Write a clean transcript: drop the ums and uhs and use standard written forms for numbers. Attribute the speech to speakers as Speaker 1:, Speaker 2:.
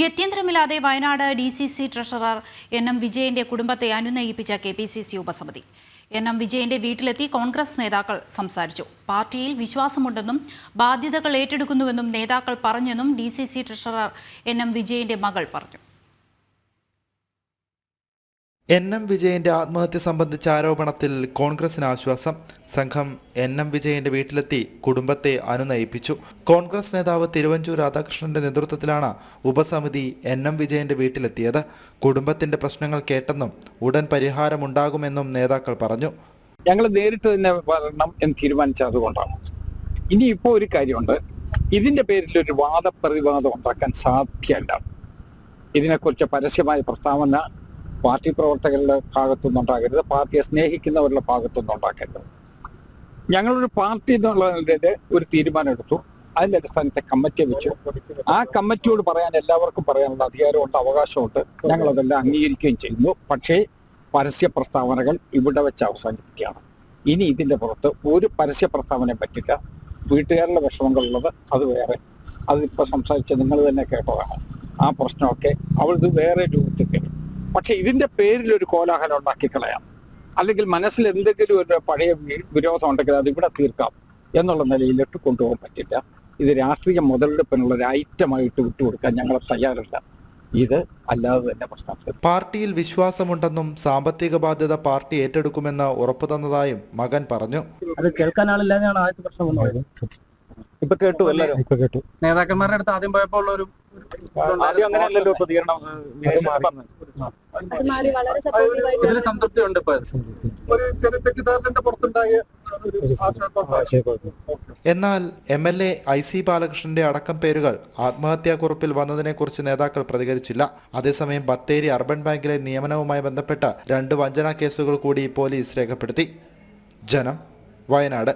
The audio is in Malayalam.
Speaker 1: ഗത്യന്തരമില്ലാതെ വയനാട് DCC ട്രഷറർ NM വിജയന്റെ കുടുംബത്തെ അനുനയിപ്പിച്ച KPCC ഉപസമിതി. NM വിജയന്റെ വീട്ടിലെത്തി കോൺഗ്രസ് നേതാക്കൾ സംസാരിച്ചു. പാർട്ടിയിൽ വിശ്വാസമുണ്ടെന്നും ബാധ്യതകൾ ഏറ്റെടുക്കുന്നുവെന്നും നേതാക്കൾ പറഞ്ഞെന്നും DCC ട്രഷറർ NM വിജയന്റെ മകൾ പറഞ്ഞു.
Speaker 2: NM വിജയന്റെ ആത്മഹത്യ സംബന്ധിച്ച ആരോപണത്തിൽ കോൺഗ്രസിന് ആശ്വാസം. സംഘം NM വിജയന്റെ വീട്ടിലെത്തി കുടുംബത്തെ അനുനയിപ്പിച്ചു. കോൺഗ്രസ് നേതാവ് തിരുവഞ്ചൂർ രാധാകൃഷ്ണന്റെ നേതൃത്വത്തിലാണ് ഉപസമിതി NM വിജയന്റെ വീട്ടിലെത്തിയത്. കുടുംബത്തിന്റെ പ്രശ്നങ്ങൾ കേട്ടെന്നും ഉടൻ പരിഹാരമുണ്ടാകുമെന്നും നേതാക്കൾ പറഞ്ഞു.
Speaker 3: ഞങ്ങൾ നേരിട്ട് തന്നെ വരണം എന്ന് തീരുമാനിച്ചതുകൊണ്ടാണ്. ഇനിയിപ്പോൾ ഒരു കാര്യമുണ്ട്, ഇതിന്റെ പേരിൽ ഒരു വാദപ്രതിവാദം ഉണ്ടാക്കാൻ സാധ്യമല്ല. ഇതിനെക്കുറിച്ച് പരസ്യമായ പ്രസ്താവന പാർട്ടി പ്രവർത്തകരുടെ ഭാഗത്തുനിന്നുണ്ടാകരുത്, പാർട്ടിയെ സ്നേഹിക്കുന്നവരുടെ ഭാഗത്തുനിന്ന് ഉണ്ടാക്കരുത്. ഞങ്ങളൊരു പാർട്ടി എന്നുള്ളതിൻ്റെ ഒരു തീരുമാനം എടുത്തു. അതിൻ്റെ അടിസ്ഥാനത്തെ കമ്മിറ്റിയെ വെച്ചു. ആ കമ്മിറ്റിയോട് പറയാൻ എല്ലാവർക്കും പറയാനുള്ള അധികാരമുണ്ട്, അവകാശമുണ്ട്. ഞങ്ങളതെല്ലാം അംഗീകരിക്കുകയും ചെയ്യുന്നു. പക്ഷേ പരസ്യ പ്രസ്താവനകൾ ഇവിടെ വെച്ച് അവസാനിപ്പിക്കുകയാണ്. ഇനി ഇതിൻ്റെ പുറത്ത് ഒരു പരസ്യ പ്രസ്താവനയും പറ്റില്ല. വീട്ടുകാരുടെ വിഷമങ്ങളുള്ളത് അത് വേറെ. അതിപ്പോൾ സംസാരിച്ച് നിങ്ങൾ തന്നെ കേട്ടതാണ്. ആ പ്രശ്നമൊക്കെ അവളിത് വേറെ രൂപത്തിൽ വരും. പക്ഷെ ഇതിന്റെ പേരിൽ ഒരു കോലാഹലം ഉണ്ടാക്കി കളയാം, അല്ലെങ്കിൽ മനസ്സിൽ എന്തെങ്കിലും ഒരു പഴയ വിരോധം ഉണ്ടെങ്കിൽ അത് ഇവിടെ തീർക്കാം എന്നുള്ള നിലയിലിട്ട് കൊണ്ടുപോകാൻ പറ്റില്ല. ഇത് രാഷ്ട്രീയ മുതലെടുപ്പിനുള്ള ഒരു ഐറ്റമായിട്ട് വിട്ടുകൊടുക്കാൻ ഞങ്ങൾ തയ്യാറല്ല. ഇത് അല്ലാതെ തന്നെ പ്രശ്നം.
Speaker 2: പാർട്ടിയിൽ വിശ്വാസമുണ്ടെന്നും സാമ്പത്തിക ബാധ്യത പാർട്ടി ഏറ്റെടുക്കുമെന്ന് ഉറപ്പു തന്നതായും മകൻ പറഞ്ഞു.
Speaker 4: അത് കേൾക്കാൻ ആളില്ലാതെയാണ് ആദ്യത്തെ പ്രശ്നം വന്നത്.
Speaker 3: ഇപ്പൊ കേട്ടു, എല്ലാവരും
Speaker 4: ഇപ്പൊ കേട്ടു. നേതാക്കന്മാരുടെ അടുത്ത് ആദ്യം പോയപ്പോൾ ഉള്ള ഒരു
Speaker 3: അങ്ങനെയല്ലല്ലോ പ്രതികരണം.
Speaker 4: ഇതിന് സംതൃപ്തി ഉണ്ട്.
Speaker 2: എന്നാൽ MLA IC ബാലകൃഷ്ണന്റെ അടക്കം പേരുകൾ ആത്മഹത്യാക്കുറിപ്പിൽ വന്നതിനെക്കുറിച്ച് നേതാക്കൾ പ്രതികരിച്ചില്ല. അതേസമയം ബത്തേരി അർബൻ ബാങ്കിലെ നിയമനവുമായി ബന്ധപ്പെട്ട 2 വഞ്ചനാ കേസുകൾ കൂടി പോലീസ് രേഖപ്പെടുത്തി. ജനം, വയനാട്.